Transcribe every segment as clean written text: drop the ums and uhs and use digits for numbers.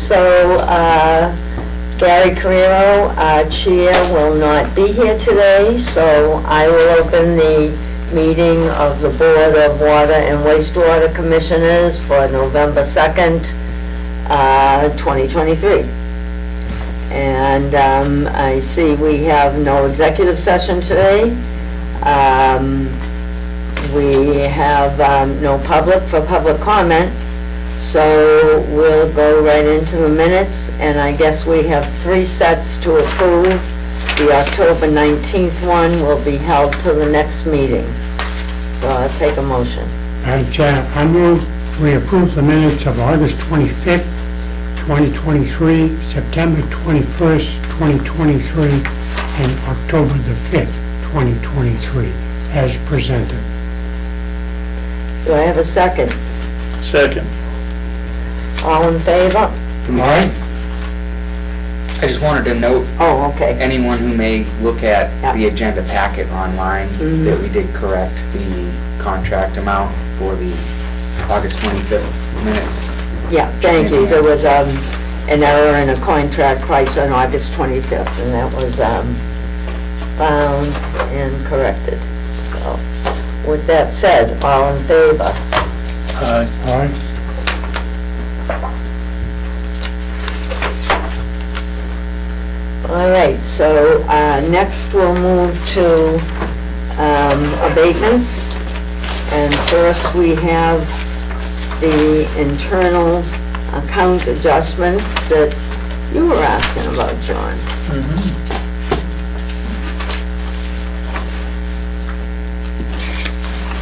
so Gary Carrero, our chair, will not be here today, so I will open the meeting of the Board of Water and Wastewater Commissioners for November 2nd, 2023. And I see we have no executive session today. We have no public for public comment, so we'll go right into the minutes, and I guess we have 3 sets to approve. The October 19th one will be held till the next meeting. So I'll take a motion. Madam Chair, I move we approve the minutes of August 25th, 2023, September 21st, 2023, and October the 5th, 2023, as presented. Do I have a second? Second. All in favor? Aye. I just wanted to note, Oh, okay. anyone who may look at Yeah. the agenda packet online, that we did correct the contract amount for the August 25th minutes. Yeah, thank you. There was an error in a contract price on August 25th, and that was found and corrected. So, with that said, all in favor? Aye. Aye. All right, so next we'll move to abatements. And first we have the internal account adjustments that you were asking about, John.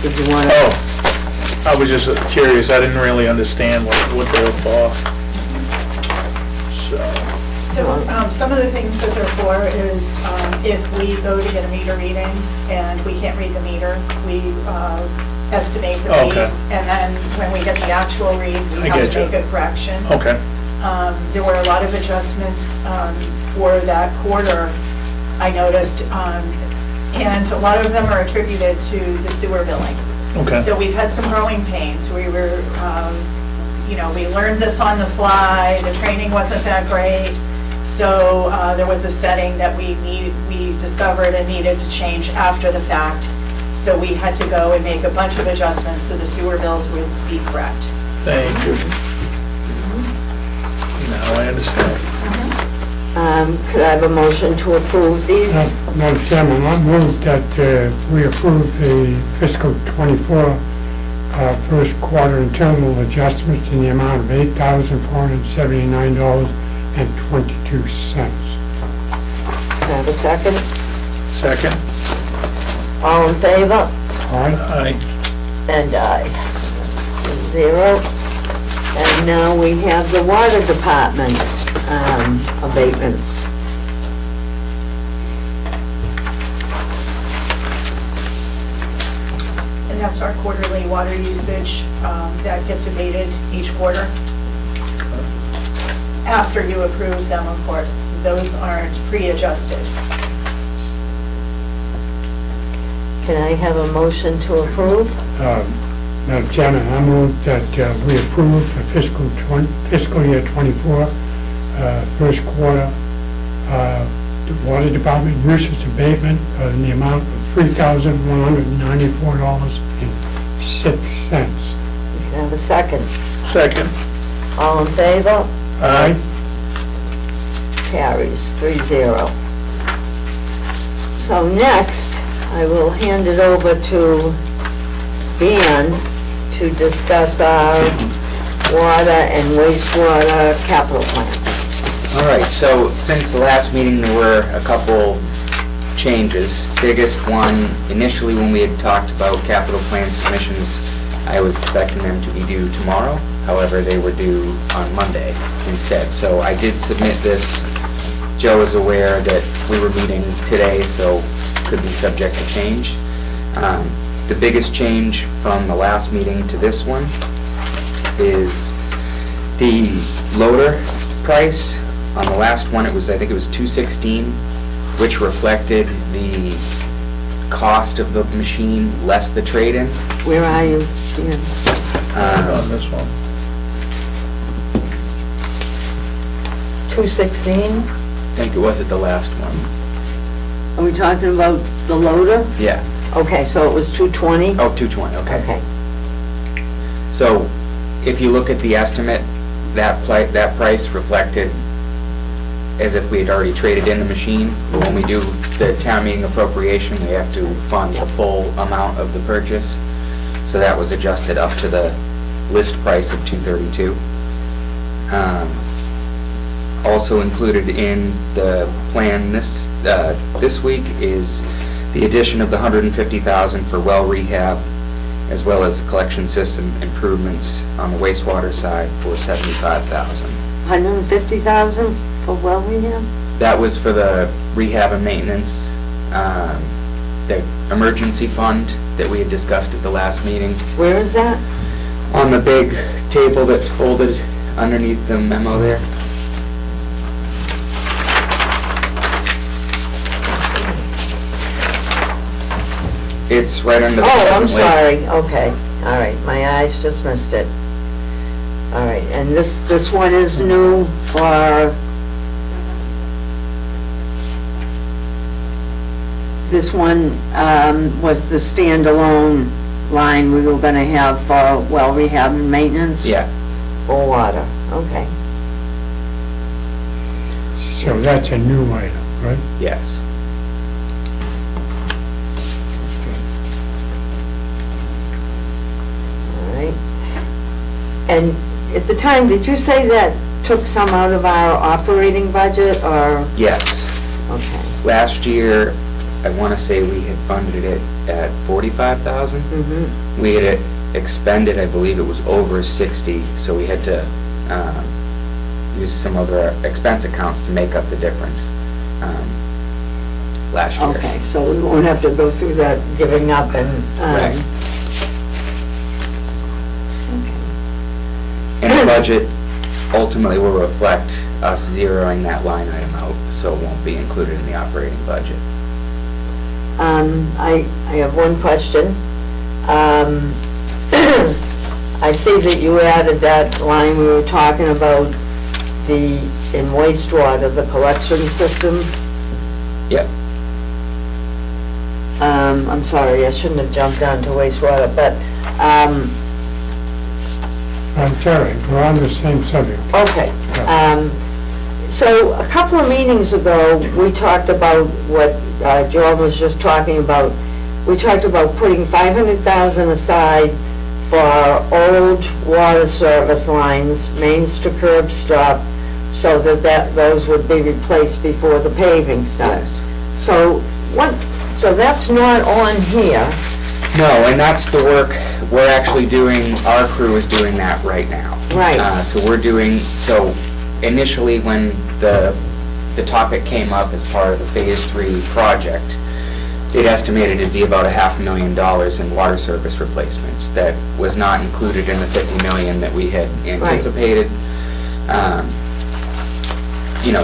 Did you want to? Oh, I was just curious. I didn't really understand what they were for. So some of the things that they're for is if we go to get a meter reading and we can't read the meter, we estimate the read. Okay. And then when we get the actual read, we have to make a correction. Okay. There were a lot of adjustments for that quarter, I noticed, and a lot of them are attributed to the sewer billing. Okay. So we've had some growing pains. We were, we learned this on the fly. The training wasn't that great. So there was a setting that we discovered and needed to change after the fact. So we had to go and make a bunch of adjustments so the sewer bills would be correct. Thank you. Now I understand. Could I have a motion to approve these? Madam Chairman, I move that we approve the fiscal 24 first quarter internal adjustments in the amount of $8,479.22. Can I have a second? Second. All in favor? Aye. Aye. And aye. 0. And now we have the water department abatements. And that's our quarterly water usage that gets abated each quarter. After you approve them, of course. Those aren't pre-adjusted. Can I have a motion to approve? Madam Chairman, I move that we approve the fiscal year 24 first quarter the water department uses abatement in the amount of $3,194.06. Can I have a second? Second. All in favor? Aye. Carries 3-0. So next, I will hand it over to Dan to discuss our water and wastewater capital plan. All right, so since the last meeting, there were a couple changes. Biggest one, initially when we had talked about capital plan submissions, I was expecting them to be due tomorrow. However, they were due on Monday instead. So I did submit this. Joe is aware that we were meeting today, so could be subject to change. The biggest change from the last meeting to this one is the loader price. On the last one, I think it was $216, which reflected the cost of the machine less the trade-in. Where are you, Dan? On this one. 216? I think it was at the last one. Are we talking about the loader? Yeah. Okay, so it was 220? Oh, 220, okay. Okay. So, if you look at the estimate, that price reflected as if we had already traded in the machine. But when we do the town meeting appropriation, we have to fund the full amount of the purchase. So that was adjusted up to the list price of $232. Also included in the plan this week is the addition of the $150,000 for well rehab, as well as the collection system improvements on the wastewater side for $75,000. 150,000 for well rehab? That was for the rehab and maintenance, the emergency fund that we had discussed at the last meeting. Where is that? On the big table that's folded underneath the memo there. It's right under the Oh, I'm present sorry, okay, all right, my eyes just missed it. All right, and this one is new for, this one was the standalone line we were gonna have for well rehab and maintenance? Yeah. For water, okay. So that's a new item, right? Yes. All right. And at the time, did you say that took some out of our operating budget, or? Yes. Okay. Last year, I want to say we had funded it at 45,000. Mm-hmm. We had expended, I believe it was over 60, so we had to use some other expense accounts to make up the difference last year. Okay, so we won't have to go through that giving up and, Right. And the budget ultimately will reflect us zeroing that line item out, so it won't be included in the operating budget. I have one question. I see that you added that line we were talking about, in wastewater, the collection system. Yep. I'm sorry, I shouldn't have jumped down to wastewater, but, I'm sorry, we're on the same subject. okay. So a couple of meetings ago, we talked about what Joel was just talking about. We talked about putting $500,000 aside for old water service lines, mains to curb stop, so that those would be replaced before the paving starts. So so that's not on here. No, and that's the work we're actually doing, our crew is doing that right now. Right. So initially when the topic came up as part of the Phase 3 project, it estimated it'd be about $500,000 in water service replacements. That was not included in the $50 million that we had anticipated.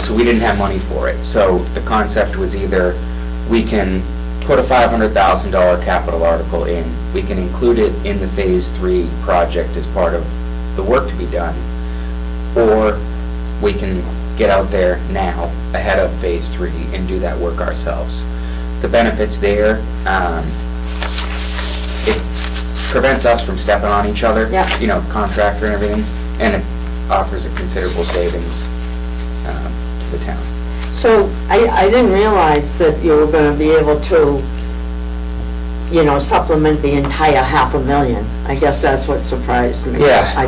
So we didn't have money for it. So the concept was either we can put a $500,000 capital article in, we can include it in the Phase 3 project as part of the work to be done, or we can get out there now, ahead of Phase 3, and do that work ourselves. The benefits there, it prevents us from stepping on each other, contractor and everything, and it offers a considerable savings to the town. So I didn't realize that you were going to be able to, supplement the entire $500,000. I guess that's what surprised me. Yeah, I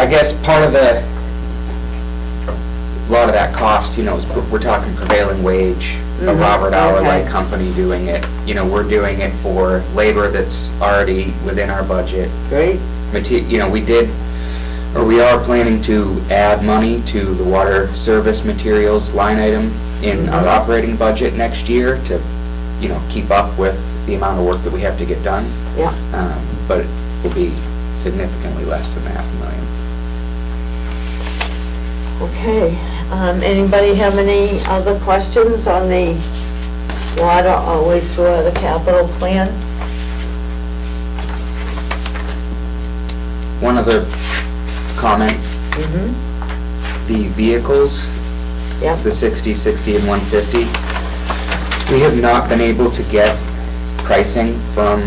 guess part of a lot of that cost, is we're talking prevailing wage, a Robert Hour-like company doing it. We're doing it for labor that's already within our budget. Great. We are planning to add money to the water service materials line item in our operating budget next year to, keep up with the amount of work that we have to get done. Yeah. But it will be significantly less than $500,000. Okay. Anybody have any other questions on the water or wastewater capital plan? One other comment. the vehicles, Yep. the 60, 60, and 150, we have not been able to get pricing from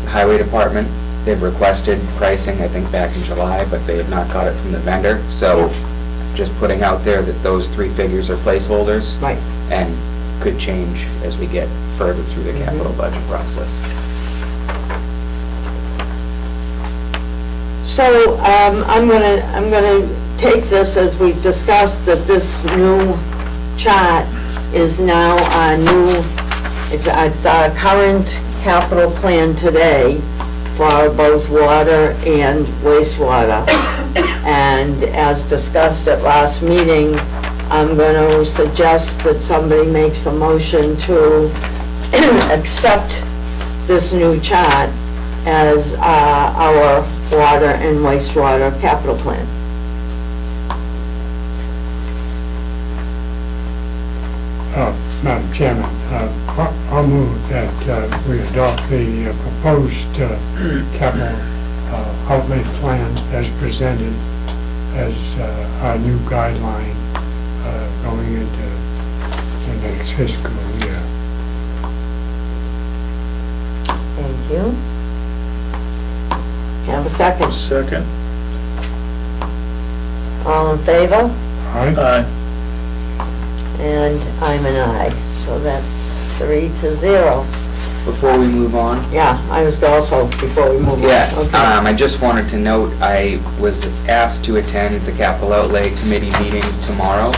the Highway Department. They've requested pricing, I think, back in July, but they have not got it from the vendor. So just putting out there that those three figures are placeholders. Right. And could change as we get further through the capital budget process. So, I'm gonna take this as we've discussed, that this new chart is now our new, it's our current capital plan today for both water and wastewater. And as discussed at last meeting, I'm gonna suggest that somebody makes a motion to accept this new chart as our water and wastewater capital plan. Madam Chairman, I'll move that we adopt the proposed capital outlay plan as presented as our new guideline going into the next fiscal year. Thank you. Have a second. Second. All in favor? All right? Aye. And I'm an aye, so that's 3-0. Before we move on, Yeah, I was also, before we move on. yeah, Okay. I just wanted to note, I was asked to attend the Capital Outlay Committee meeting tomorrow.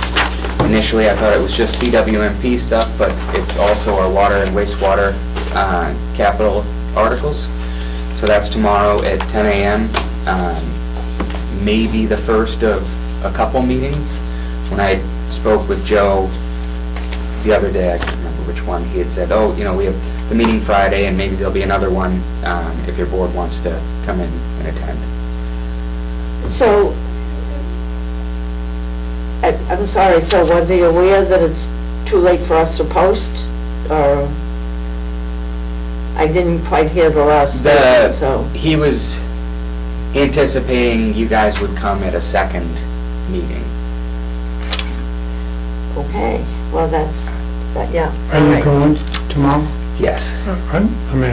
Initially, I thought it was just CWMP stuff, but it's also our water and wastewater capital articles. So that's tomorrow at 10 a.m. Maybe the first of a couple meetings. When I spoke with Joe the other day, I can't remember which one, he had said, oh, you know, we have the meeting Friday and maybe there'll be another one if your board wants to come in and attend. So, I'm sorry, so was he aware that it's too late for us to post? Or, I didn't quite hear the last statement, so. He was anticipating you guys would come at a second meeting. Okay, well, yeah. Are all you right. going tomorrow? Yes. I mean,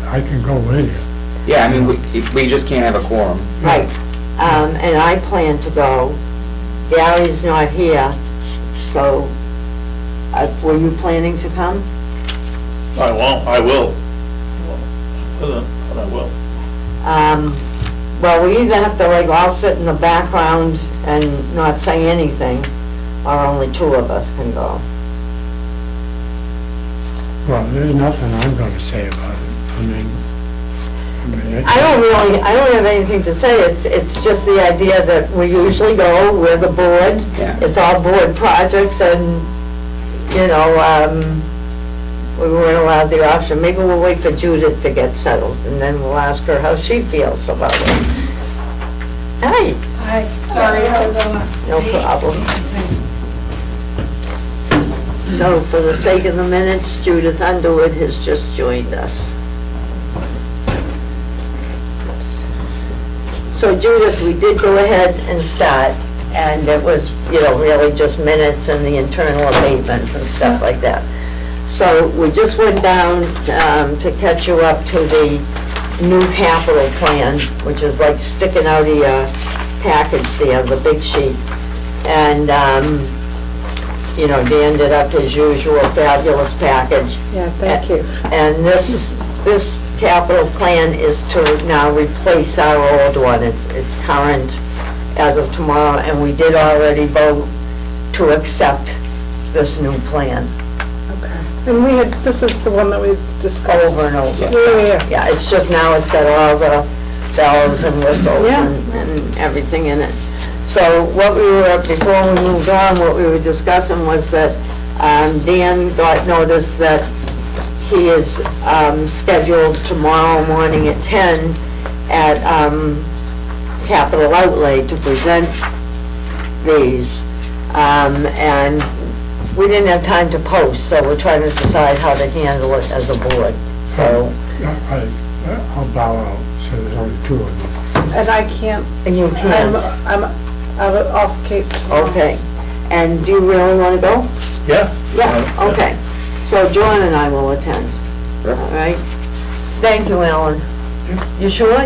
I can go with you. Yeah, I mean, we just can't have a quorum. Right, and I plan to go. Gary's not here, so, were you planning to come? I won't, I will. But I will. Well, we either have to like all sit in the background and not say anything, or only two of us can go. Well, there's nothing I'm going to say about it. I mean, I don't have anything to say, it's just the idea that we usually go with the board. Yeah. It's all board projects and, you know, we weren't allowed the option. Maybe we'll wait for Judith to get settled and then we'll ask her how she feels about it. Hi. Hi, sorry, I was on a... No problem. So for the sake of the minutes, Judith Underwood has just joined us. So Judith, we did go ahead and start, and it was, you know, really just minutes and the internal abatements and stuff like that. So we just went down to catch you up to the new capital plan, which is like sticking out of your package there, the big sheet. And, you know, Dan did up his usual fabulous package. Yeah, thank you. And this capital plan is to now replace our old one. It's current as of tomorrow, and we did already vote to accept this new plan Okay. And we had, this is the one that we've discussed. over and over. Yeah. Yeah, it's just now it's got all the bells and whistles Yeah. and everything in it. So what we were, before we moved on, what we were discussing was that Dan got notice that he is scheduled tomorrow morning at 10 at Capital Outlay to present these. And we didn't have time to post, so we're trying to decide how to handle it as a board. So, I'll bow out, so there's only two of them. And I can't, and you can't. off Cape tomorrow. Okay. And do you really want to go? Yeah. Yeah, okay. So John and I will attend, Sure. all right? Thank you, Alan. You sure? I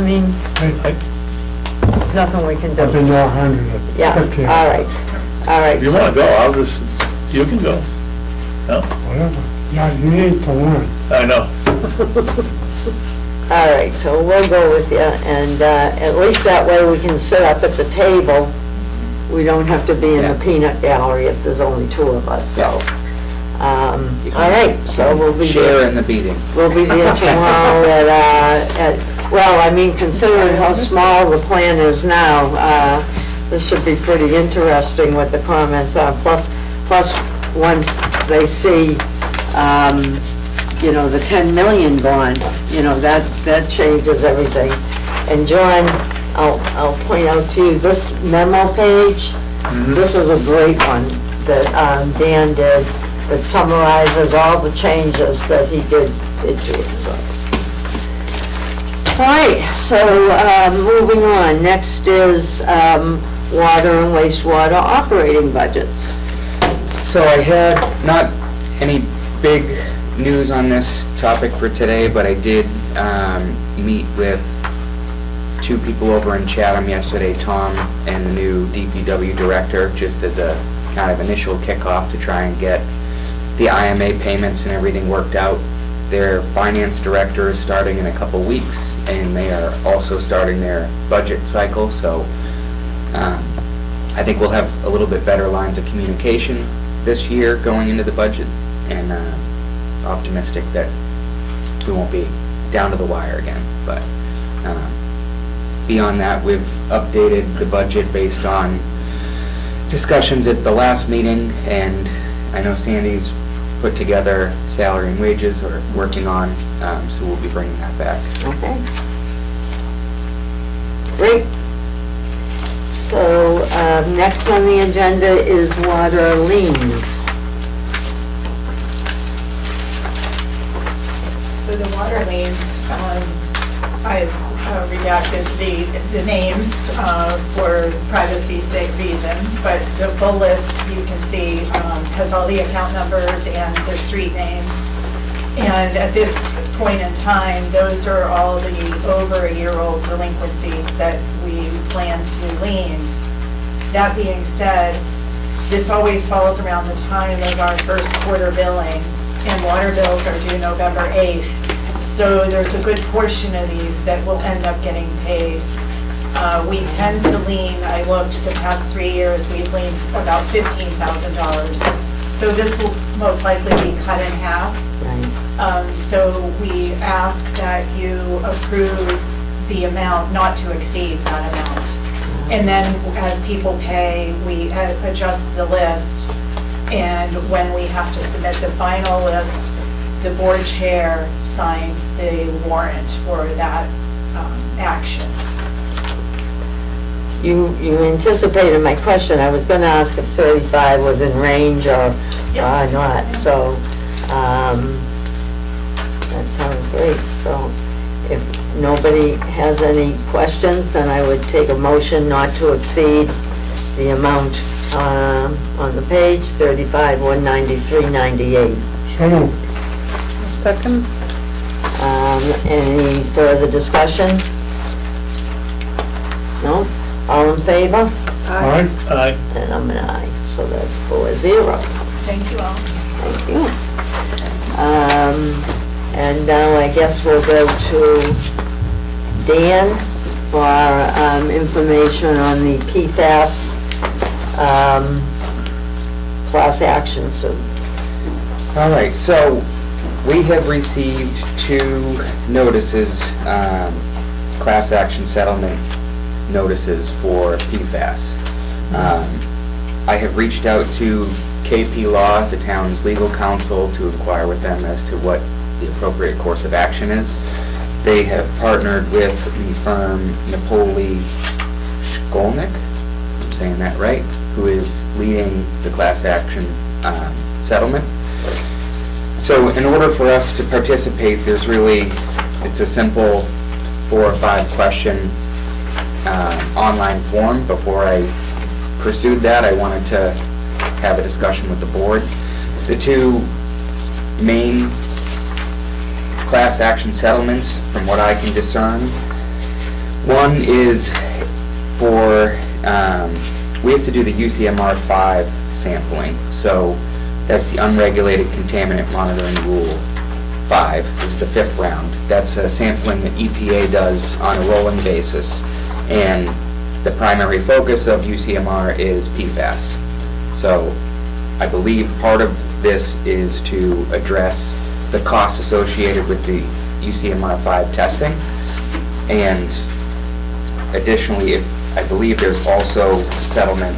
mean, there's nothing we can I've do. been there 100. Yeah, all right, all right. If you want to go, you can go. No? Whatever. Yeah, you need to learn. I know. All right, so we'll go with you, and at least that way we can sit up at the table. We don't have to be in the Yeah. peanut gallery if there's only two of us, so. You can All right, so we'll be Share there. in the beating. We'll be there tomorrow well, I mean, considering how small the plan is now, this should be pretty interesting what the comments are. Plus, once they see, the 10 million bond, that changes everything. And John, I'll point out to you, this memo page, this is a great one that Dan did, that summarizes all the changes that he did to it, so. All right, so moving on, next is water and wastewater operating budgets. So I had not any big news on this topic for today, but I did meet with two people over in Chatham yesterday, Tom and the new DPW director, just as a kind of initial kickoff to try and get the IMA payments and everything worked out. Their finance director is starting in a couple weeks, and they are also starting their budget cycle, so I think we'll have a little bit better lines of communication this year going into the budget, and optimistic that we won't be down to the wire again. But beyond that, we've updated the budget based on discussions at the last meeting, and I know Sandy's put together salary and wages, or working on, so we'll be bringing that back. Okay. Great. So next on the agenda is water liens. So the water liens, I've redacted the names for privacy sake reasons, but the full list, you can see, has all the account numbers and their street names. And at this point in time, those are all the over a year-old delinquencies that we plan to lien. That being said, this always falls around the time of our first quarter billing, and water bills are due November 8th. So there's a good portion of these that will end up getting paid. We tend to lien, I looked the past 3 years, we've liened about $15,000. So this will most likely be cut in half. Right. So we ask that you approve the amount not to exceed that amount. And then as people pay, we adjust the list. And when we have to submit the final list, the board chair signs the warrant for that action. You anticipated my question. I was going to ask if 35 was in range or not, so that sounds great. So if nobody has any questions, then I would take a motion not to exceed the amount on the page, 35,193.98. So moved. Second? Any further discussion? No? All in favor? All right? Aye. And I'm an aye, so that's 4-0. Thank you all. Thank you. And now I guess we'll go to Dan for information on the PFAS class action suit. All right, so we have received 2 notices, class action settlement notices for PFAS. I have reached out to KP Law, the town's legal counsel, to inquire with them as to what the appropriate course of action is. They have partnered with the firm Napoli Shkolnik, I'm saying that right, who is leading the class action settlement. So in order for us to participate, it's a simple 4 or 5 question online form. Before I pursued that, I wanted to have a discussion with the board. The two main class action settlements, from what I can discern, one is for, we have to do the UCMR 5 sampling. So that's the unregulated contaminant monitoring rule 5, is the 5th round. That's a sampling that EPA does on a rolling basis. And the primary focus of UCMR is PFAS. So I believe part of this is to address the costs associated with the UCMR 5 testing. And additionally, I believe there's also settlement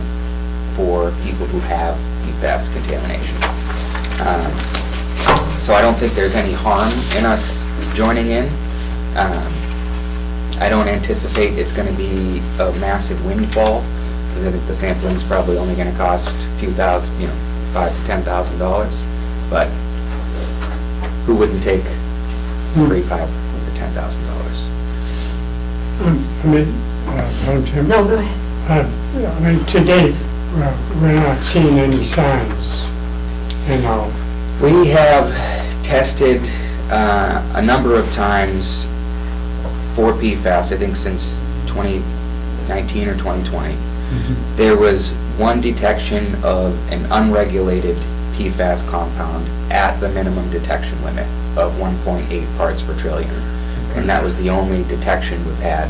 for people who have PFAS contamination. So I don't think there's any harm in us joining in. I don't anticipate it's going to be a massive windfall, because I think the sampling is probably only going to cost a few thousand, $5,000 to $10,000. But who wouldn't take $3,000 to $10,000? Madam Chairman? No, go ahead. To date, we're not seeing any signs, We have tested a number of times for PFAS, I think since 2019 or 2020. There was one detection of an unregulated PFAS compound at the minimum detection limit of 1.8 parts per trillion. And that was the only detection we've had.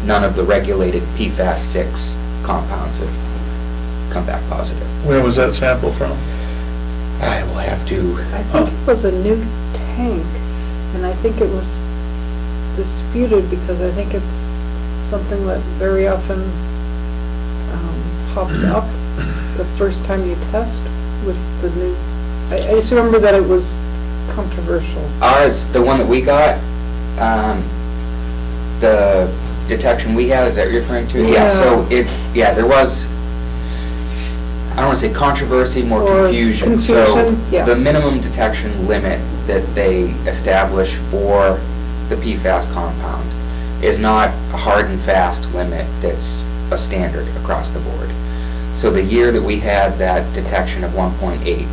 None of the regulated PFAS 6 compounds have come back positive. Where was that sample from? I will have to... I think it was a new tank, and I think it was disputed because I think it's something that very often pops up the first time you test with the new. I just remember that it was controversial. Ours, the one that we got, the detection we had, is that what you're referring to? Yeah. So there was, I don't want to say controversy, more Or confusion. confusion, yeah. So the minimum detection limit that they establish for the PFAS compound is not a hard and fast limit that's a standard across the board. So the year that we had that detection of 1.8,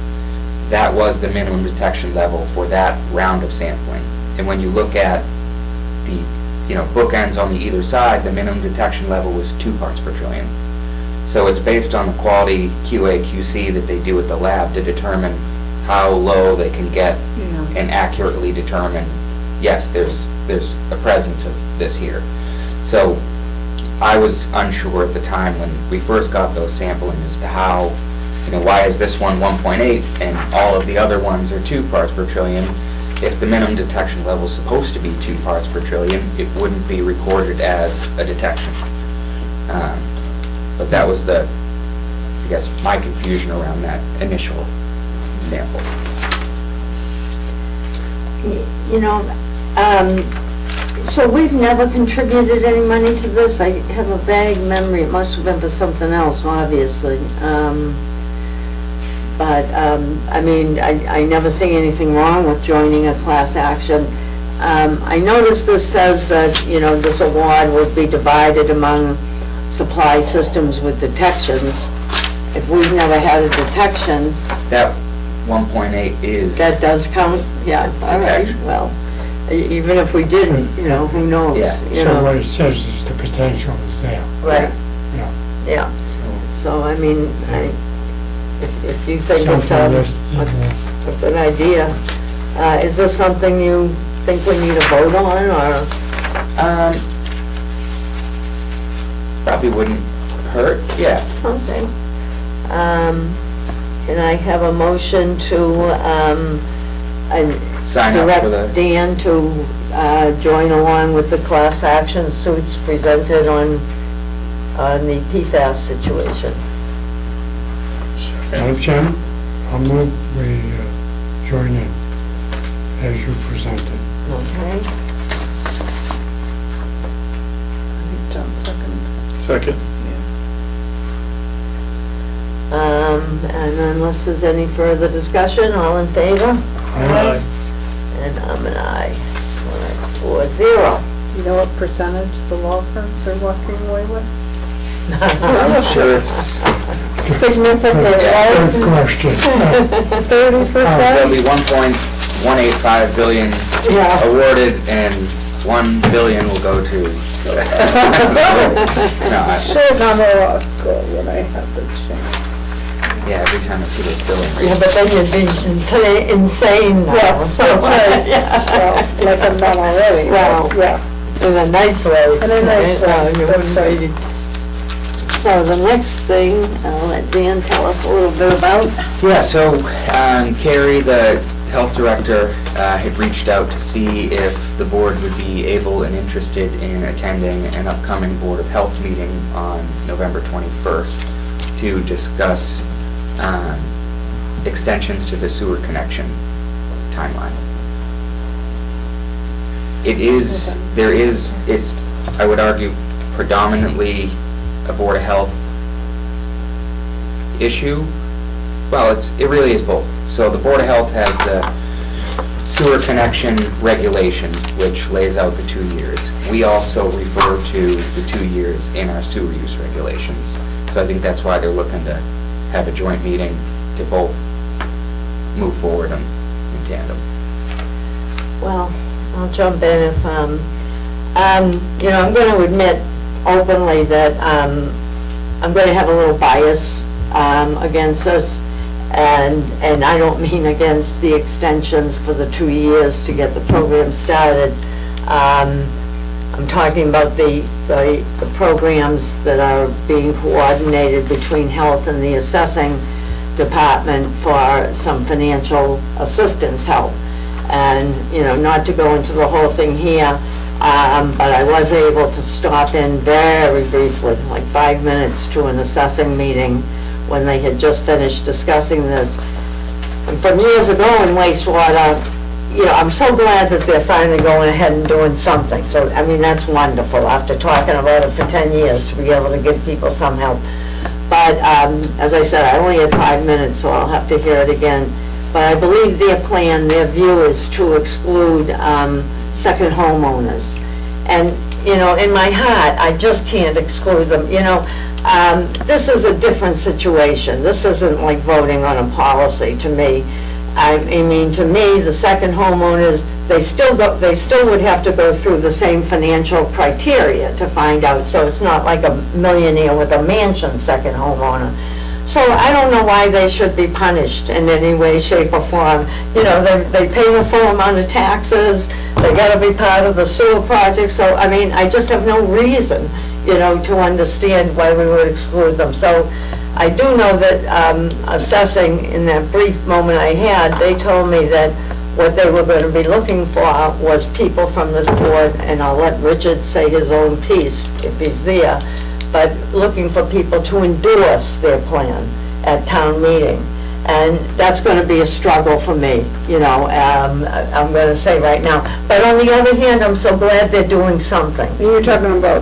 that was the minimum detection level for that round of sampling. And when you look at the bookends on the either side, the minimum detection level was 2 parts per trillion. So it's based on the quality QA/QC that they do at the lab to determine how low they can get and accurately determine, yes, there's a presence of this here. So I was unsure at the time when we first got those sampling as to how, why is this one 1.8 and all of the other ones are 2 parts per trillion? If the minimum detection level is supposed to be 2 parts per trillion, it wouldn't be recorded as a detection. But that was my confusion around that initial sample. So we've never contributed any money to this? I have a vague memory, it must have been for something else, obviously. I never see anything wrong with joining a class action. I noticed this says that, this award would be divided among supply systems with detections. If we've never had a detection... That 1.8 is... That does count? Yeah, all right, detection. well, even if we didn't, who knows? Yeah. So what it says is the potential is there. Right, Yeah. yeah. So, if you think it's Something a good idea, is this something you think we need a vote on, or? Probably wouldn't hurt, yeah. Okay. Can I have a motion to, Sign up for direct the... Dan to join along with the class action suits presented on the PFAS situation? Madam Chairman, I'll move we join in as you presented. Okay. John second. Second. And unless there's any further discussion, all in favor? Aye. And I'm an aye. So that's 4-0. You know what percentage the law firms are walking away with? I'm sure it's, Significantly, right? Good question. 30%? there'll be 1.185 billion Yeah. awarded, and 1 billion will go to. No, Should have gone to law school when I had the chance. yeah, every time I see those billing Yeah, rates. but then you'd be insane now. Yes, so- that's right. Yeah. Well, like I'm not already. Well, Yeah. In a nice way. In a nice way, No, you that's wouldn't right. be- So the next thing, I'll let Dan tell us a little bit about. Yeah, so Carrie, the health director, had reached out to see if the board would be able and interested in attending an upcoming Board of Health meeting on November 21st to discuss extensions to the sewer connection timeline. It is, Okay. there is, it's, I would argue, predominantly a Board of Health issue. Well, it really is both. So the Board of Health has the sewer connection regulation, which lays out the 2 years. We also refer to the 2 years in our sewer use regulations. So I think that's why they're looking to have a joint meeting to both move forward in tandem. Well, I'll jump in if, you know, I'm going to admit openly that I'm going to have a little bias against this, and I don't mean against the extensions for the 2 years to get the program started. I'm talking about the programs that are being coordinated between health and the assessing department for some financial assistance help. And, you know, not to go into the whole thing here, but I was able to stop in very briefly, like 5 minutes, to an assessing meeting when they had just finished discussing this. And from years ago in wastewater, you know, I'm so glad that they're finally going ahead and doing something. So, I mean, that's wonderful, after talking about it for 10 years, to be able to give people some help. But, as I said, I only had 5 minutes, so I'll have to hear it again. But I believe their plan, their view is to exclude second homeowners. And, you know, in my heart, I just can't exclude them. You know, this is a different situation. This isn't like voting on a policy to me. I mean, to me, the second homeowners, they still would have to go through the same financial criteria to find out. So it's not like a millionaire with a mansion second homeowner. So I don't know why they should be punished in any way, shape, or form. You know, they pay the full amount of taxes, they gotta be part of the sewer project, so, I mean, I just have no reason, you know, to understand why we would exclude them. So I do know that assessing, in that brief moment I had, they told me that what they were gonna be looking for was people from this board, and I'll let Richard say his own piece if he's there, but looking for people to endorse their plan at town meeting. And that's going to be a struggle for me, you know, I'm going to say right now. But on the other hand, I'm so glad they're doing something. And you're talking about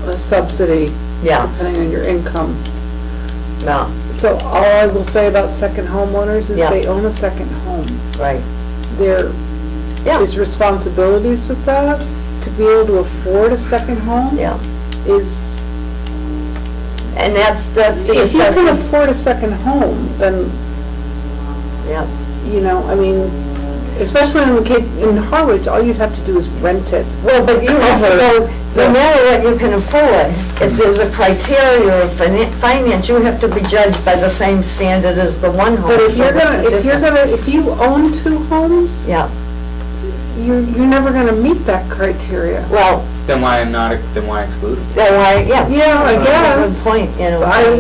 a subsidy, Yeah, depending on your income. no, So all I will say about second homeowners is Yeah. they own a second home. right. There Yeah. is responsibilities with that. To be able to afford a second home Yeah, is, and that's the if you can assessment. afford a second home, then, Yeah, you know, I mean, especially in Harwich, all you'd have to do is rent it. well, but you have to go, no matter what you can afford, if there's a criteria of finance, you have to be judged by the same standard as the one home. But if so you're that's gonna, the difference. if you own two homes, Yeah, you're never gonna meet that criteria. well, Then why exclude them? then why, yeah. Yeah, I Good guess. point, you know, I- but,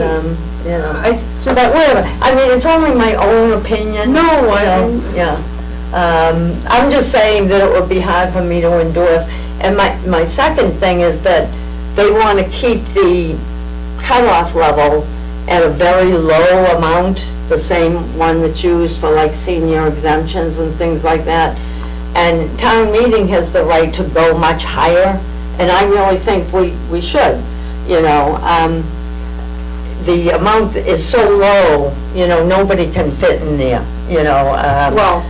you know. I just. But whatever, I mean, it's only my own opinion. No, you I- know, yeah. I'm just saying that it would be hard for me to endorse. And my second thing is that they want to keep the cutoff level at a very low amount, the same one that's used for like senior exemptions and things like that. And town meeting has the right to go much higher, and I really think we should, you know. The amount is so low, you know, nobody can fit in there, you know. Well,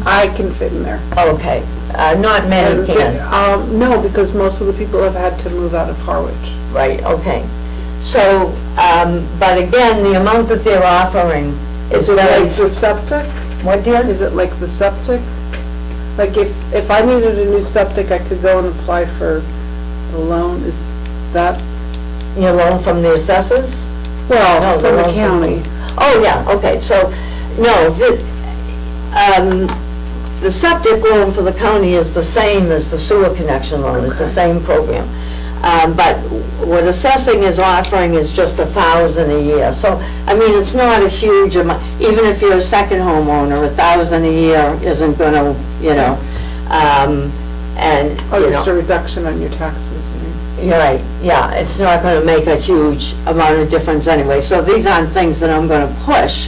I can fit in there. Okay, Not many And, can. No, because most of the people have had to move out of Harwich. Right, okay. So, but again, the amount that they're offering is Is it very... like the septic? What, dear? Is it like the septic? Like if I needed a new septic, I could go and apply for the loan, is that, Your loan from the assessors? well, No, from the loan county? Oh, yeah, okay, so, no, the septic loan for the county is the same as the sewer connection loan, it's the same program. But what assessing is offering is just $1,000 a year. So, I mean, it's not a huge amount, even if you're a second homeowner, $1,000 a year isn't gonna, you know, and, Oh, you just a know, reduction on your taxes, you mean? you're right, yeah, it's not gonna make a huge amount of difference anyway. So these aren't things that I'm gonna push.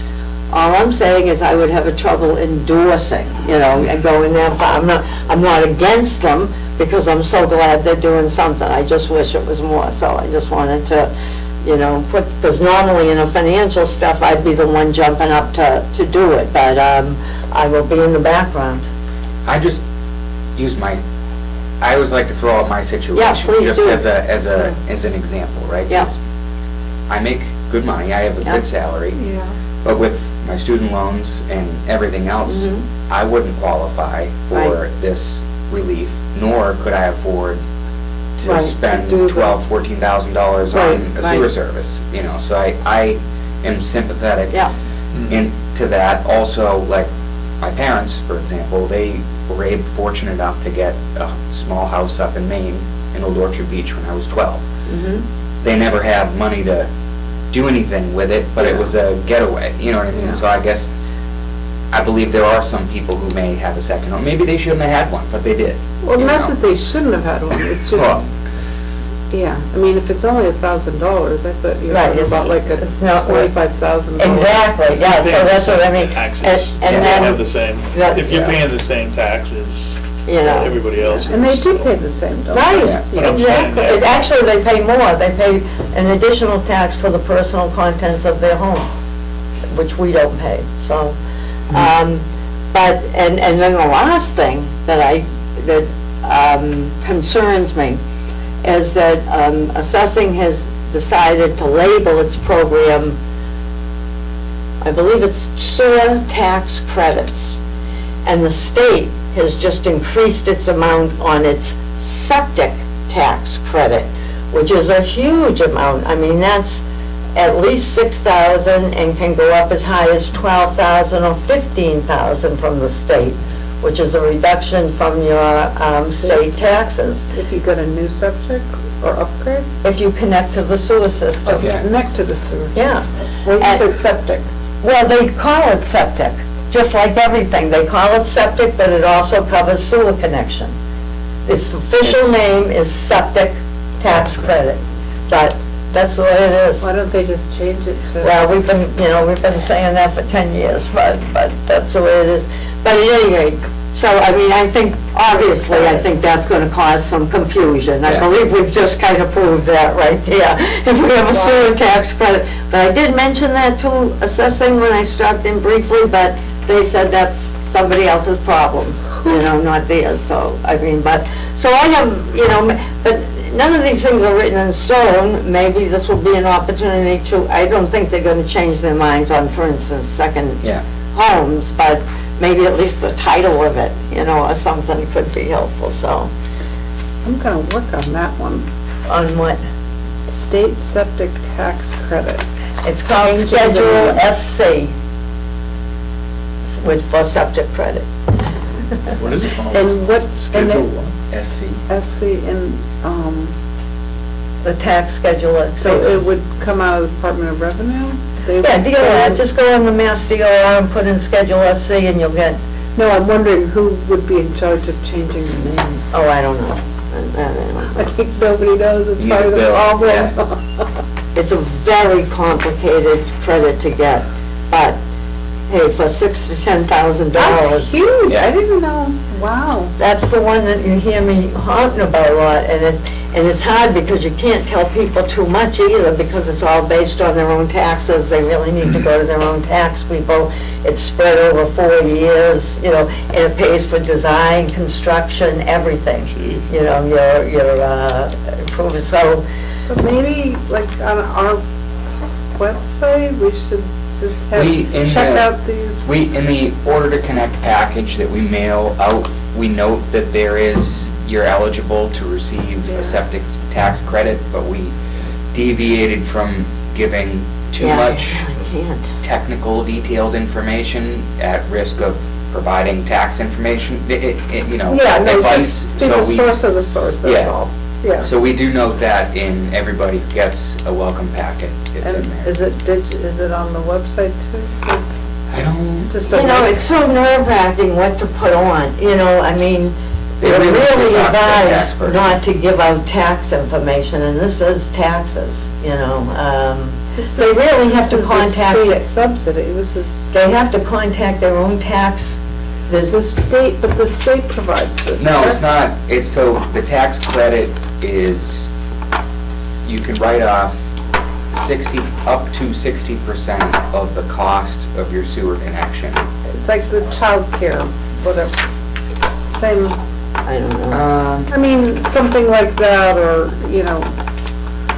All I'm saying is I would have a trouble endorsing, you know, and going that far. I'm not against them, because I'm so glad they're doing something. I just wish it was more, so I just wanted to, you know, because normally in a financial stuff, I'd be the one jumping up to do it, but I will be in the background. I just use I always like to throw out my situation. Yeah, please just do. as an example, right? Yeah. 'Cause I make good money, I have a Yeah. good salary, Yeah. but with my student loans and everything else, Mhm. I wouldn't qualify for Right. this relief, nor could I afford to Right, to spend do the- $12,000, $14,000 Right, on a sewer right. service, you know, so I am sympathetic Yeah, to that. Also, like, my parents, for example, they were fortunate enough to get a small house up in Maine, in Old Orchard Beach, when I was 12. mhm, They never had money to do anything with it, but it was a getaway, you know what I mean? Yeah. So I guess, I believe there are some people who may have a second home. Maybe they shouldn't have had one, but they did. Well, you not know? that they shouldn't have had one, it's just, Well, yeah, I mean, if it's only $1,000, I thought you were Right, talking it's- about like a it's not- $25,000. exactly, yeah, so that's what I mean. Taxes, And they then, have the same, that- if you're yeah. paying the same taxes you know. everybody else is. And they do pay the same, don't they? Right, Yeah. But I'm saying exactly. that- Actually, they pay more. They pay an additional tax for the personal contents of their home, which we don't pay, so. But, and then the last thing that concerns me is that assessing has decided to label its program, I believe it's sewer tax credits. And the state has just increased its amount on its septic tax credit, which is a huge amount. I mean, that's at least $6,000 and can go up as high as $12,000 or $15,000 from the state, which is a reduction from your state taxes If you got a new septic or upgrade, if you connect to the sewer or system. if you connect to the sewer. Yeah. Well, you And- said septic. Well, they call it septic, just like everything. They call it septic, but it also covers sewer connection. Its official name is septic tax credit, but that's the way it is. Why don't they just change it to? Well, we've been saying that for 10 years, but that's the way it is. But at any rate, so, I mean, I think that's going to cause some confusion. I Yeah. believe we've just kind of proved that right there, if we have a sewer tax credit. But I did mention that to assessing when I stopped in briefly, but they said that's somebody else's problem, not theirs, so, I mean, so I have, but none of these things are written in stone. Maybe this will be an opportunity to, I don't think they're going to change their minds on, for instance, second Yeah. homes, but maybe at least the title of it, or something could be helpful, so. I'm gonna work on that one. On what? State septic tax credit. It's called Changing the Schedule name. SC, for septic credit. What is it called? And what, and Schedule the what? SC. SC and, The tax schedule. so it would come out of the Department of Revenue? They Yeah, would- DOR, just go on the Mass DOR and put in Schedule SC and you'll get, No, I'm wondering who would be in charge of changing the name. oh, I don't know. I don't know. I think nobody knows, it's Need part a of the bill, problem. It's a very complicated credit to get, but hey, for $6,000 to $10,000. That's huge, Yeah. I didn't know, wow. That's the one that you hear me honking about a lot, and And it's hard because you can't tell people too much either, because it's all based on their own taxes. They really need to go to their own tax people. It's spread over 4 years, you know, and it pays for design, construction, everything. You know, your approval, so, But maybe, like, on our website, we should just have, check out these. In the Order to Connect package that we mail out, we note that you're eligible to receive a septic tax credit, but we deviated from giving too yeah, much I can't. technical, detailed information at risk of providing tax information, you know, Yeah, no, advice. just be the source of the source, that's Yeah. all. Yeah. So we do note that everybody gets a welcome packet. It's And in there. is it on the website too? I don't, Just You a know, link? it's so nerve-wracking what to put on, you know, I mean, They we're really should really talk to the tax advised person. not to give out tax information, and this is taxes, you know. This They is- really have to This contact, is a state subsidy, this is, they have to contact their own tax, there's a state, but the state provides this. no, it's correct? not, so the tax credit is, you can write off up to 60% of the cost of your sewer connection. It's like the childcare, whatever, same, I don't know. I mean, something like that, or, you know,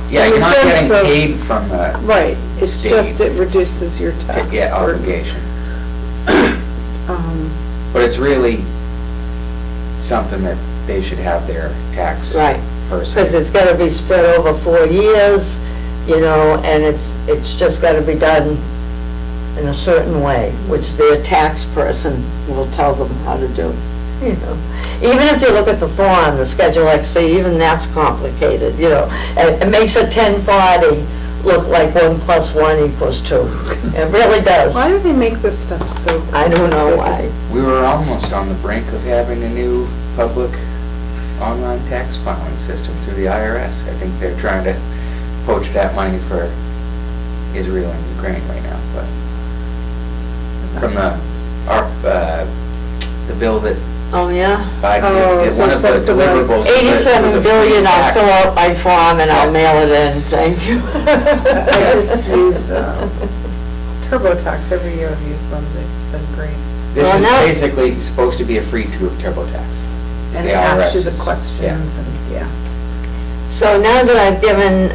Yeah, In you're the not sense getting of- paid from the right, it's State. just, it reduces your tax. burden. obligation. Um, But it's really something that they should have their tax Right, person. because it's gotta be spread over 4 years, you know, and it's just gotta be done in a certain way, which their tax person will tell them how to do, you know. Even if you look at the form, the Schedule XC, even that's complicated, you know. It makes a 1040 look like 1 + 1 = 2. It really does. Why do they make this stuff so? I don't know why. We were almost on the brink of having a new public online tax filing system through the IRS. I think they're trying to poach that money for Israel and Ukraine right now, but from the bill that Oh, yeah? Biden, Oh, is so one of the something like deliverables. was a 87 free billion, I'll tax. fill out my form and I'll mail it in, thank you. I just use TurboTax every year, I've used them, they've been great. This Well, is now- basically supposed to be a free TurboTax. And The it asks you the IRS is- questions and, yeah. So now that I've given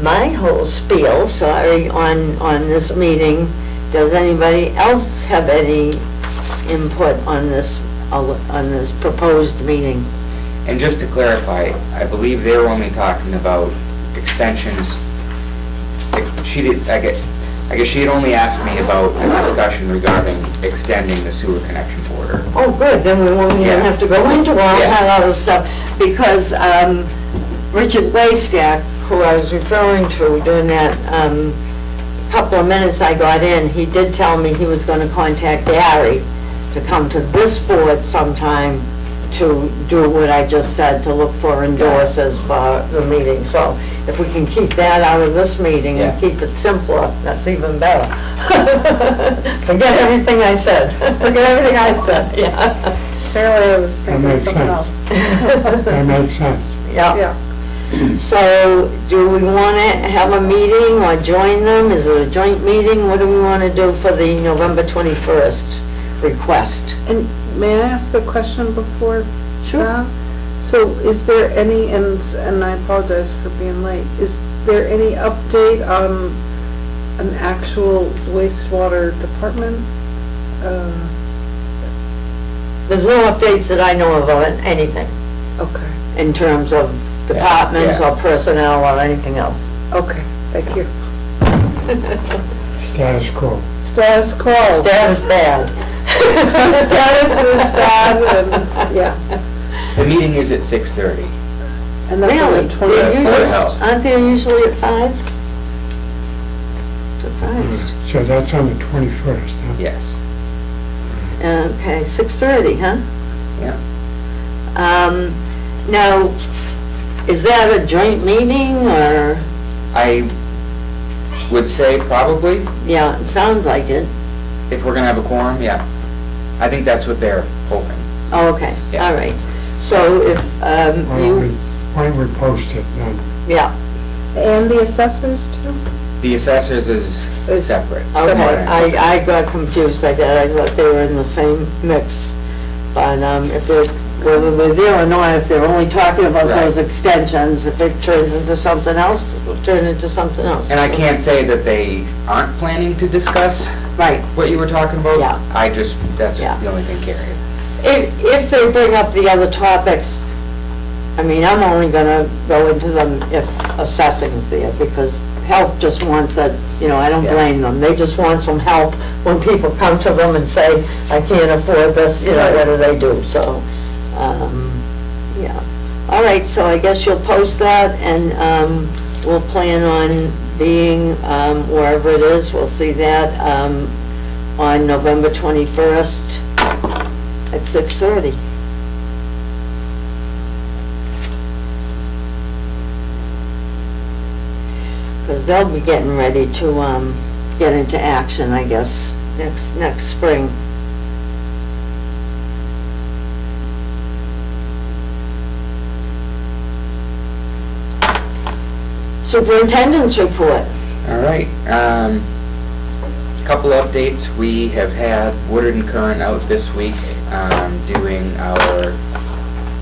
my whole spiel, sorry, on this meeting, does anybody else have any input on this proposed meeting? And just to clarify, I believe they're only talking about extensions. I guess she had only asked me about a discussion regarding extending the sewer connection border. Oh, good, then we won't even Yeah. have to go into all Yeah. that other stuff, because Richard Waystack, who I was referring to during that couple of minutes I got in, he did tell me he was gonna contact Gary to come to this board sometime to do what I just said, to look for endorsers for the meeting. So if we can keep that out of this meeting and Yeah. keep it simpler, that's even better. Forget everything I said. Forget everything I said, yeah. Apparently I was thinking makes something sense. else. That makes sense. Yeah. Yeah. So do we want to have a meeting or join them? Is it a joint meeting? What do we want to do for the November 21st request? And may I ask a question before Sure. that? So is there any, and I apologize for being late, is there any update on an actual wastewater department? There's no updates that I know of on anything Okay, in terms of departments Yeah. or personnel or anything else. okay, thank you. Status quo. Status quo. Status bad. Status is bad, and, yeah, The meeting is at 6:30. and that's on Really? the They're 20th. usually- Board of Health. Aren't they usually at 5? Surprised. So that's on the 21st, huh? Yes. Okay, 6:30, huh? Yeah. Now, is that a joint meeting, or, I would say probably, yeah, it sounds like it. if we're gonna have a quorum, yeah. I think that's what they're hoping. Oh, okay, Yeah. all right. So if Well, you, Why don't we post it then? Yeah, And the assessors too? The assessors is Is- separate. okay, I got confused by that, I thought they were in the same mix. But if they're, whether they're there or not, if they're only talking about Right. those extensions, if it turns into something else, it'll turn into something else. And I can't say that they aren't planning to discuss Right. what you were talking about. Yeah. That's Yeah. the only thing, Carrie. If they bring up the other topics, I mean, I'm only gonna go into them if assessing's there, because health just wants it, I don't Yeah. blame them. They just want some help when people come to them and say, I can't afford this, what do they do? So, yeah. All right, so I guess you'll post that, and we'll plan on being wherever it is. We'll see that on November 21st at 6:30. Because they'll be getting ready to get into action, I guess, next spring. Superintendent's report. All right. Couple updates. We have had Woodard and Curran out this week doing our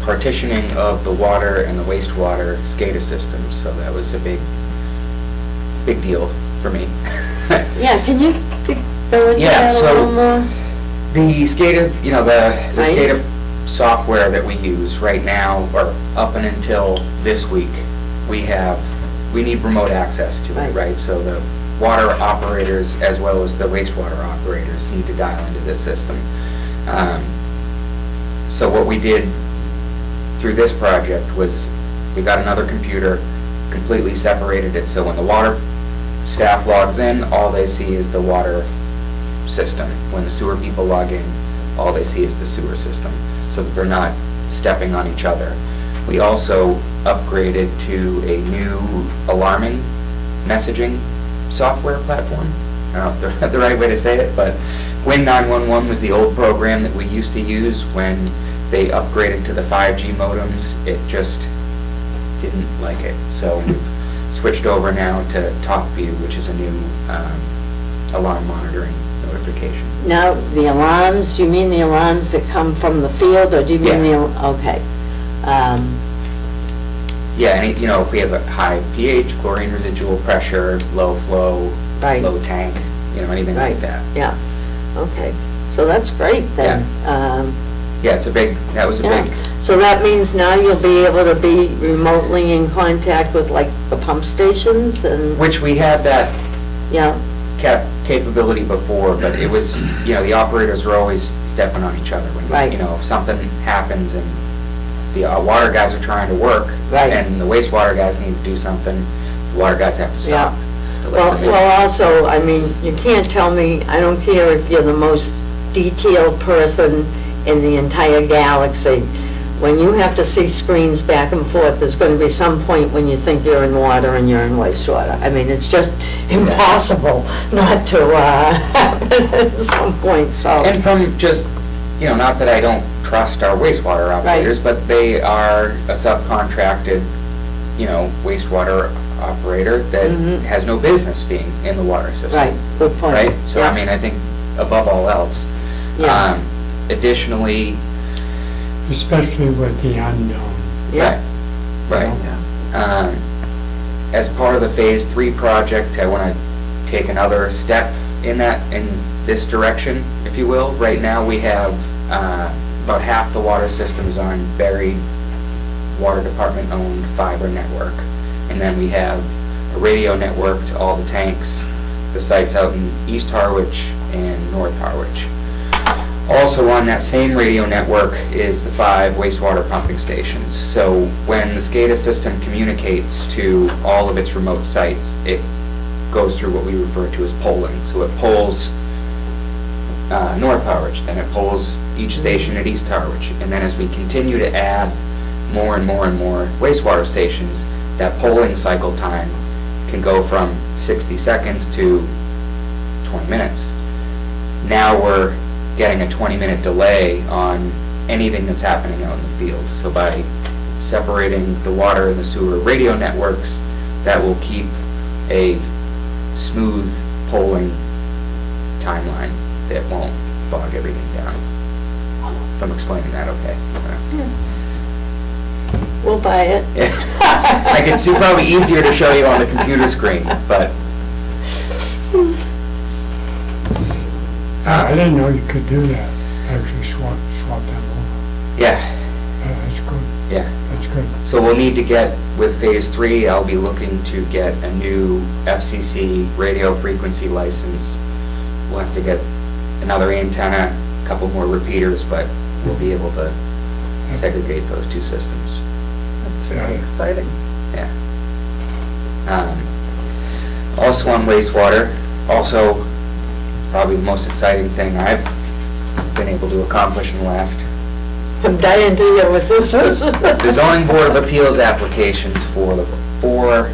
partitioning of the water and the wastewater SCADA systems. So that was a big deal for me. Yeah, can you go into Yeah, that a so- little more? The SCADA, the Right. SCADA software that we use right now, or up and until this week, we need remote access to Right. it, right? So the water operators as well as the wastewater operators need to dial into this system. So what we did through this project was we got another computer, completely separated it, so when the water staff logs in, all they see is the water system. When the sewer people log in, all they see is the sewer system, so that they're not stepping on each other. We also upgraded to a new alarming messaging software platform. I don't know if the right way to say it, but Win 911 was the old program that we used to use. When they upgraded to the 5G modems, it just didn't like it. So we've switched over now to TalkView, which is a new alarm monitoring notification. Now, the alarms, you mean the alarms that come from the field, or do you mean Yeah. okay. Yeah, and if we have a high pH, chlorine residual pressure, low flow, Right. low tank, anything Right. like that. Yeah, okay. So that's great then. Yeah, that was a Yeah. big, So that means now you'll be able to be remotely in contact with like the pump stations and, which we had that yeah, capability before, but it was, the operators were always stepping on each other. When, Right. if something happens and the water guys are trying to work, Right. and the wastewater guys need to do something, the water guys have to stop. to let them in. Well, also, I mean, you can't tell me, I don't care if you're the most detailed person in the entire galaxy. When you have to see screens back and forth, there's going to be some point when you think you're in water and you're in wastewater. I mean, it's just impossible not to happen at some point, so. And from just, not that I don't trust our wastewater operators, but they are a subcontracted, wastewater operator that Mhm. has no business being in the water system. Right, good point. Right? So, Yeah. I mean, I think above all else. Yeah. Additionally, Especially with the unknown. Yeah. right. As part of the Phase 3 project, I want to take another step in this direction, if you will. Right now, we have about half the water systems on buried water department-owned fiber network. And then we have a radio network to all the tanks, the sites out in East Harwich and North Harwich. Also on that same radio network is the 5 wastewater pumping stations. So when the SCADA system communicates to all of its remote sites, it goes through what we refer to as polling. So it polls North Harwich, then it polls each station at East Harwich. And then as we continue to add more and more and more wastewater stations, that polling cycle time can go from 60 seconds to 20 minutes. Now we're getting a 20-minute delay on anything that's happening out in the field. So by separating the water and the sewer radio networks that will keep a smooth polling timeline that won't bog everything down. If I'm explaining that okay. We'll buy it. I can see probably easier to show you on the computer screen, but I didn't know you could do that, actually swap them over. yeah, That's good, yeah. that's good. So we'll need to get, with phase 3, I'll be looking to get a new FCC radio frequency license. We'll have to get another antenna, a couple more repeaters, but we'll be able to segregate those two systems. That's very exciting. Yeah. Also on wastewater, also probably the most exciting thing I've been able to accomplish in the last. I'm dying to hear what this is. The zoning board of appeals applications for the 4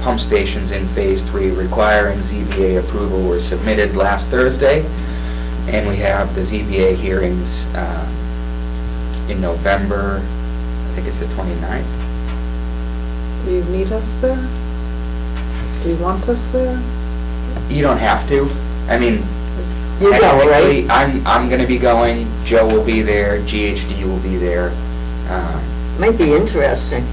pump stations in phase 3 requiring ZBA approval were submitted last Thursday, and we have the ZBA hearings in November, I think it's the 29th. Do you need us there? Do you want us there? You don't have to. I mean, You go, technically, right? I'm gonna be going, Joe will be there, GHD will be there. Might be interesting.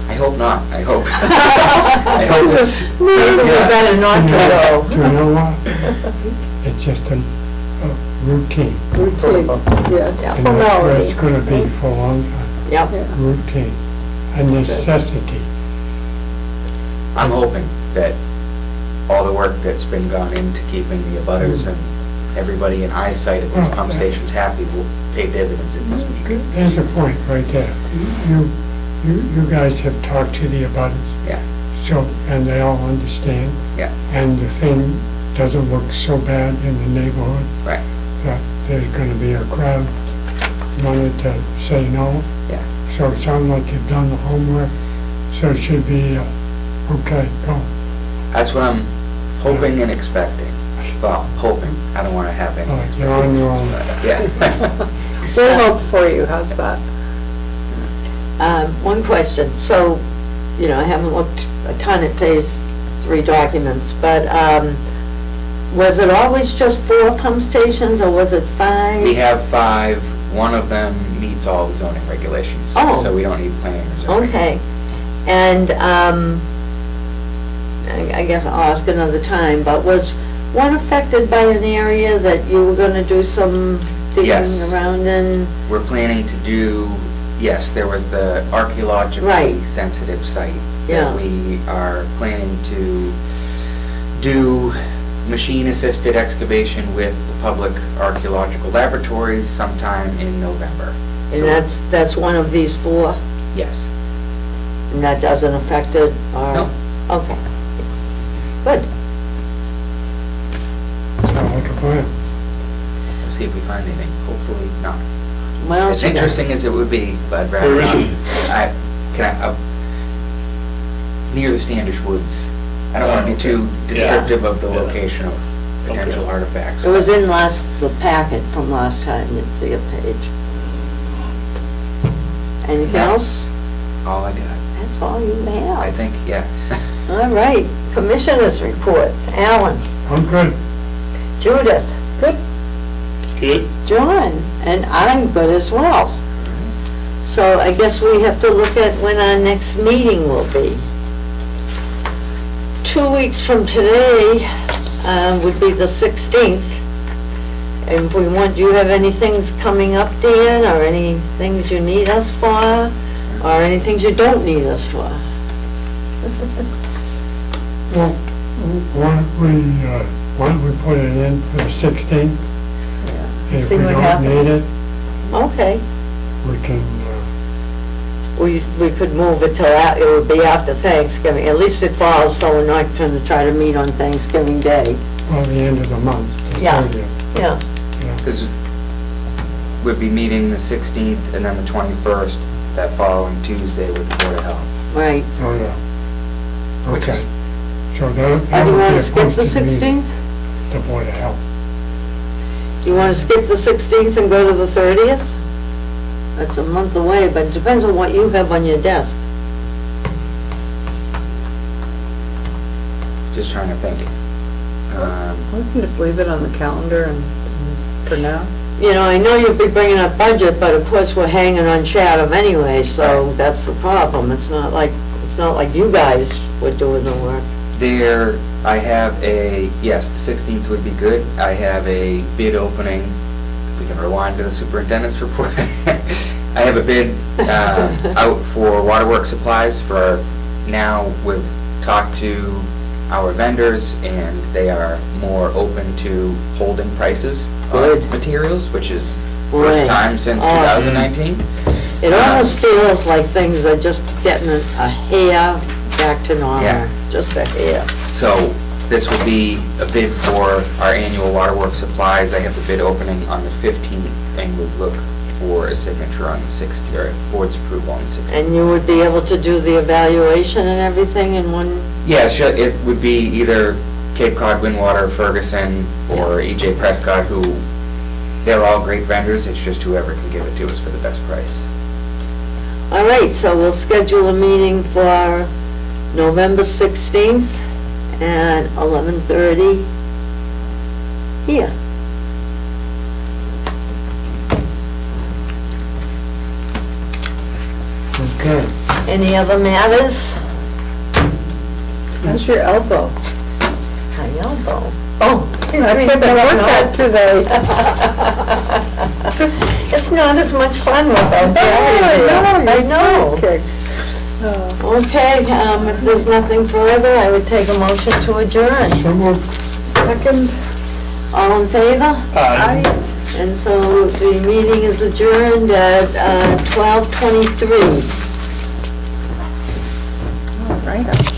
I hope not, I hope. I hope it's. Maybe we yeah. better not to go. Do you know what? It's just a routine. Routine, yes, Yeah. And that's where it's formality. gonna be for a long time. Yep. Yeah. Routine, a necessity. I'm hoping that all the work that's been gone into keeping the abutters and everybody in eyesight at these pump stations happy will pay dividends at this meeting. There's a point right there. You guys have talked to the abutters. Yeah. So, and they all understand. Yeah. And the thing doesn't look so bad in the neighborhood Right. that there's gonna be a crowd wanting to say no. Yeah. So it sounds like you've done the homework, so it should be, okay, go. That's what I'm hoping and expecting. Well, hoping. I don't want to have any. You're on your own. Yeah. We'll hope for you, how's that? One question. So, you know, I haven't looked a ton at phase 3 documents, but was it always just 4 pump stations, or was it 5? We have 5. One of them meets all the zoning regulations, Oh. so we don't need planning or zoning. Okay. And I guess I'll ask another time, but was one affected by an area that you were gonna do some digging Yes. around in? We're planning to do, yes, there was the archaeologically Right. sensitive site Yeah. that we are planning to do machine-assisted excavation with the public archaeological laboratories sometime in November. And So, that's one of these 4? yes. And that doesn't affect it, or? No. Okay. Good. Sound like a plan. We'll see if we find anything. Hopefully not. What else As you got? interesting as it would be, but I'd rather Where is not. it? Near the Standish Woods. I don't want to be too Yeah. descriptive of the Yeah. location of potential Okay. artifacts. It was in the packet from last time, it's the page. Anything else? That's all I got. That's all you I have. think, yeah. All right, commissioners' reports. Alan, I'm good. Judith, Good. Good? John, and I'm good as well. So I guess we have to look at when our next meeting will be. 2 weeks from today would be the 16th. And if we want, do you have any things coming up, Dan, or any things you need us for? Or any things you don't need us for? Well, why don't we put it in for the 16th? If See we what don't happens. need it, Okay. we can, We could move it till, it would be after Thanksgiving. At least it falls, so we're not going to try to meet on Thanksgiving Day. well, the end of the month. the Yeah. 30th. Yeah. Because we'd be meeting the 16th and then the 21st, that following Tuesday with the Board of Health. Right. Oh, yeah. Which Okay. is- So that Or that do you would want be to a skip the posted meeting, 16th? the Board of Health. You want to skip the 16th and go to the 30th? That's a month away, but it depends on what you have on your desk. Just trying to think. We can just leave it on the calendar and for now. You know, I know you'll be bringing up budget, but of course, we're hanging on Chatham anyway, so that's the problem. It's not like you guys were doing the work. There, I have yes, the 16th would be good. I have a bid opening. We can rewind to the superintendent's report. I have a bid out for waterworks supplies for now. We've talked to our vendors, and they are more open to holding prices Good. on materials, which is Boy. first time since Oh. 2019. It almost feels like things are just getting a hair back to normal, Yeah. just a hair. So this will be a bid for our annual waterworks supplies. I have the bid opening on the 15th, and would look for a signature on the 16th, or board's approval on the 16th. And you would be able to do the evaluation and everything in one, Yeah, sure, it would be either Cape Cod, Windwater, Ferguson, or EJ Prescott, who, they're all great vendors, it's just whoever can give it to us for the best price. all right, so we'll schedule a meeting for November 16th at 11:30 here. Okay. Any other matters? How's your elbow? My elbow. Oh. I picked it up today. It's not as much fun without I I know. Oh. Okay, if there's nothing further, I would take a motion to adjourn. So moved. Second, All in favor? I, And so the meeting is adjourned at 12:23. all right.